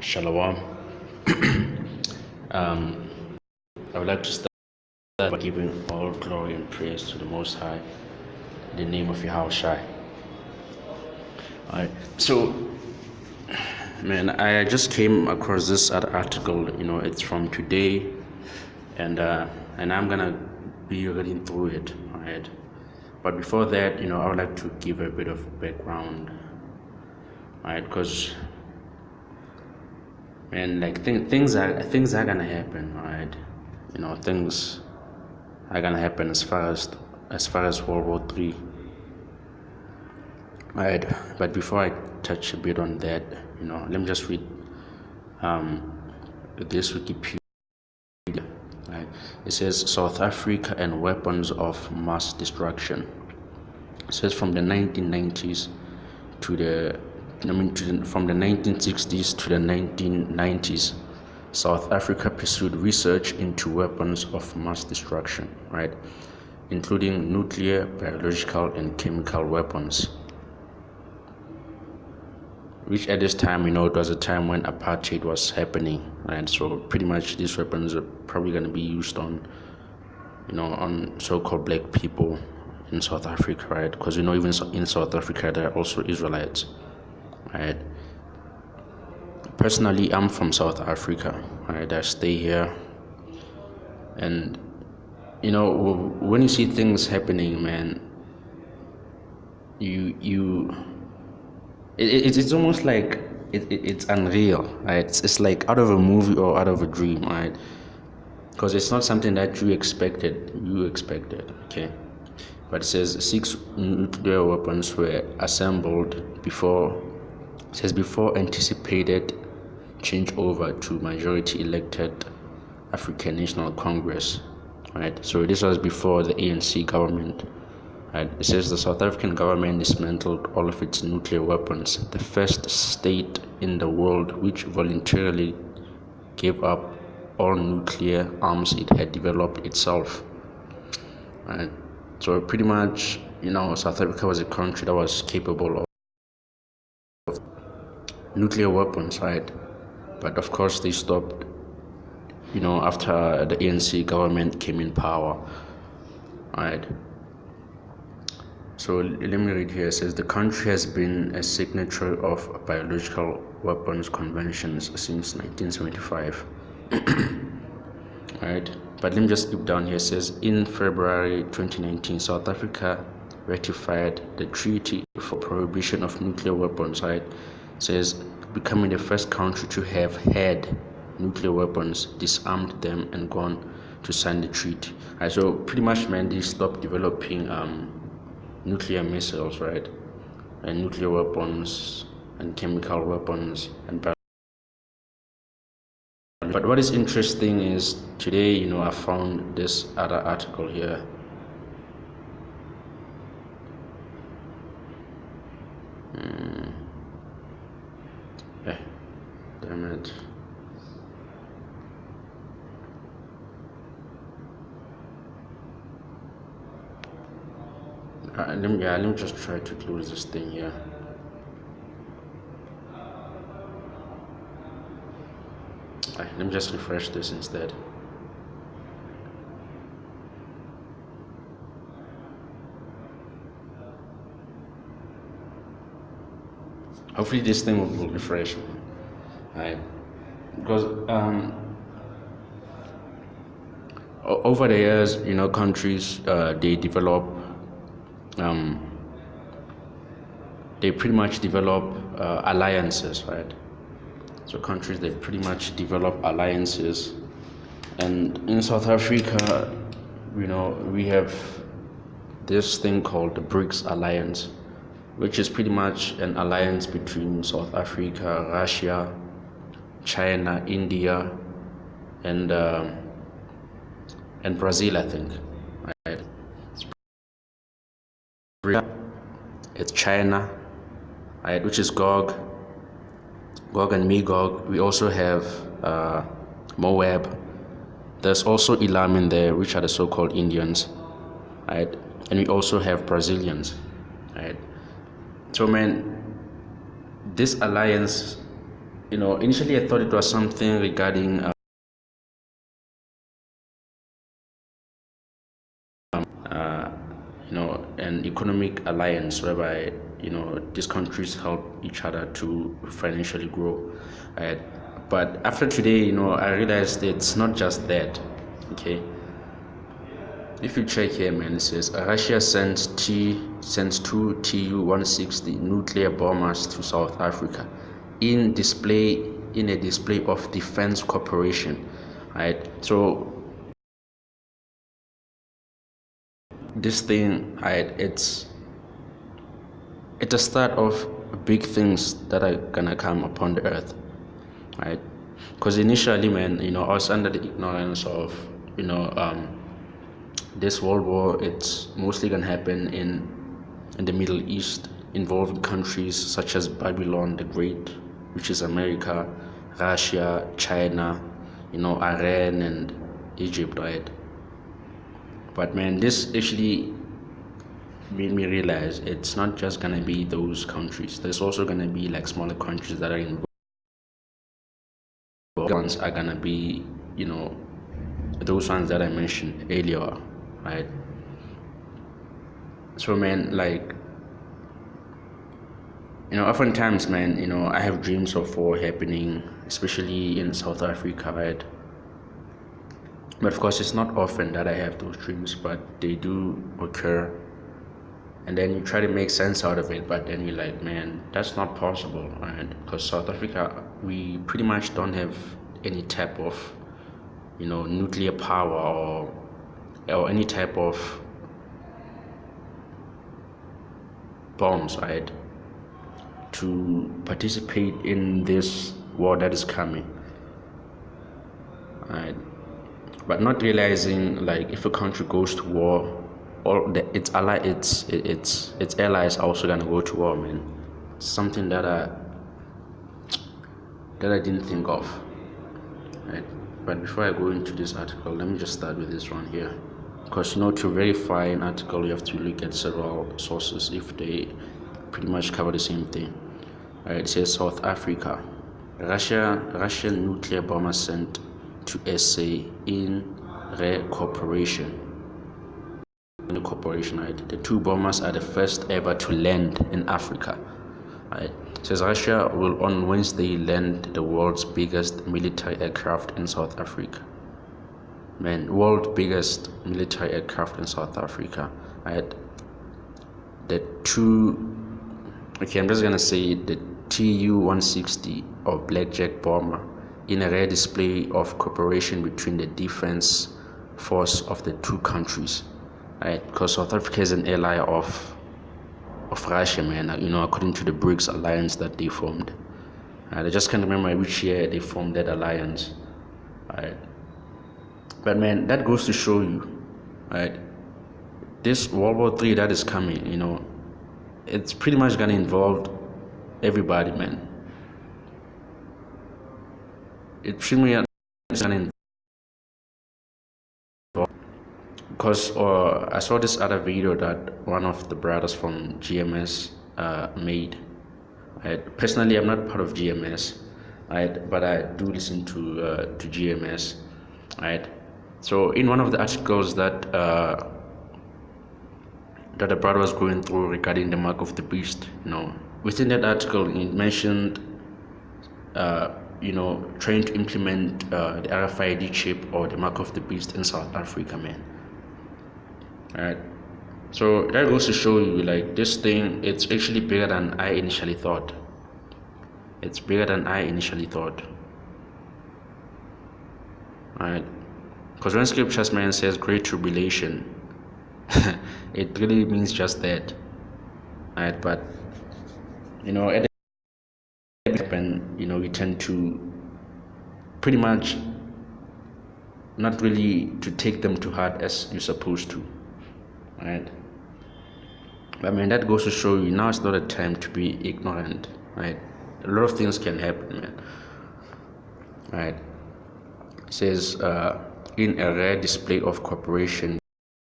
Shalom. um, I would like to start by giving all glory and praise to the Most High, in the name of Yahushai. Alright, so, man, I just came across this other article. It's from today, and I'm gonna be reading through it. Alright, but before that, I would like to give a bit of background. Alright, because man, like things are gonna happen. Alright, things are gonna happen as far as World War III. Alright, but before I touch a bit on that, let me just read this Wikipedia. Right? It says South Africa and weapons of mass destruction. It says from the 1990s to from the 1960s to the 1990s, South Africa pursued research into weapons of mass destruction, right, including nuclear, biological, and chemical weapons. Which at this time, it was a time when apartheid was happening, right? So pretty much these weapons are probably going to be used on, on so-called black people in South Africa, right? Because even in South Africa there are also Israelites, right? Personally, I'm from South Africa, right? I stay here, and when you see things happening, man, it's almost like it's unreal, right? It's like out of a movie or out of a dream, right? Because it's not something that you expected, okay? But it says 6 nuclear weapons were assembled before anticipated changeover to majority elected African National Congress, right? So this was before the ANC government. Right. It says the South African government dismantled all of its nuclear weapons, the first state in the world which voluntarily gave up all nuclear arms it had developed itself. Right. So pretty much, South Africa was a country that was capable of nuclear weapons, right? But of course they stopped, after the ANC government came in power, right? So let me read here. It says the country has been a signatory of biological weapons conventions since 1975. Right, but let me just skip down here. It says in February 2019, South Africa ratified the Treaty for Prohibition of Nuclear Weapons. Right, it says becoming the first country to have had nuclear weapons, disarmed them, and gone to sign the treaty. Right, so pretty much, man, they stopped developing nuclear missiles, right, and nuclear weapons and chemical weapons and but what is interesting is today, I found this other article here. Damn it. Let me just try to close this thing here. Let me just refresh this instead. Hopefully this thing will refresh. Right? Because over the years, countries they develop they pretty much develop alliances, right? So countries, they pretty much develop alliances, and in South Africa, we have this thing called the BRICS Alliance, which is pretty much an alliance between South Africa, Russia, China, India, and Brazil, I think. Right? It's China, right, which is Gog and Magog. We also have Moab. There's also Elam in there, which are the so-called Indians, right? And we also have Brazilians, right? So, man, this alliance initially I thought it was something regarding an economic alliance whereby these countries help each other to financially grow. Right? But after today, I realized it's not just that. Okay, if you check here, man, it says Russia sends two Tu-160 nuclear bombers to South Africa in a display of defense cooperation. Right, so this thing, right, it's a start of big things that are gonna come upon the earth, right? Because initially, man, I was under the ignorance of, this world war. It's mostly gonna happen in the Middle East, involving countries such as Babylon the Great, which is America, Russia, China, Iran and Egypt, right? But man, this actually made me realize it's not just gonna be those countries. There's also gonna be like smaller countries that are involved. Ones are gonna be, those ones that I mentioned earlier, right? So man, like, oftentimes, man, I have dreams of war happening, especially in South Africa, right? But of course, it's not often that I have those dreams, but they do occur. And then you try to make sense out of it, but then you're like, man, that's not possible, right? Because South Africa, we pretty much don't have any type of nuclear power or any type of bombs, right, to participate in this war that is coming, right? But not realizing, like, if a country goes to war, its allies are also gonna go to war, man. Something that I didn't think of, right? But before I go into this article, let me just start with this one here, because to verify an article, you have to look at several sources if they pretty much cover the same thing. All right, it says South Africa, Russian nuclear bomber sent to SA in cooperation. Right? The two bombers are the first ever to land in Africa. Right? It says Russia will on Wednesday land the world's biggest military aircraft in South Africa. Man, world's biggest military aircraft in South Africa. Right? I'm just gonna say the Tu-160 or Blackjack bomber in a rare display of cooperation between the defense force of the two countries, right? Because South Africa is an ally of Russia, man. According to the BRICS alliance that they formed. I just can't remember which year they formed that alliance, right? But man, that goes to show you, right? This World War III that is coming, it's pretty much gonna involve everybody, man. It pretty much gonna involve, because I saw this other video that one of the brothers from GMS made. Personally, I'm not part of GMS, right? But I do listen to GMS, right? So in one of the articles that the brother was going through regarding the mark of the beast, within that article it mentioned trying to implement the RFID chip or the mark of the beast in South Africa, man. Alright, so that goes to show you, like, this thing, it's actually bigger than I initially thought. It's bigger than I initially thought. Alright, because when scriptures, man, says great tribulation, it really means just that. Alright, but at the happen, we tend to pretty much not really to take them to heart as you're supposed to, right? But that goes to show you, now it's not a time to be ignorant, right? A lot of things can happen, man. Right? It says in a rare display of cooperation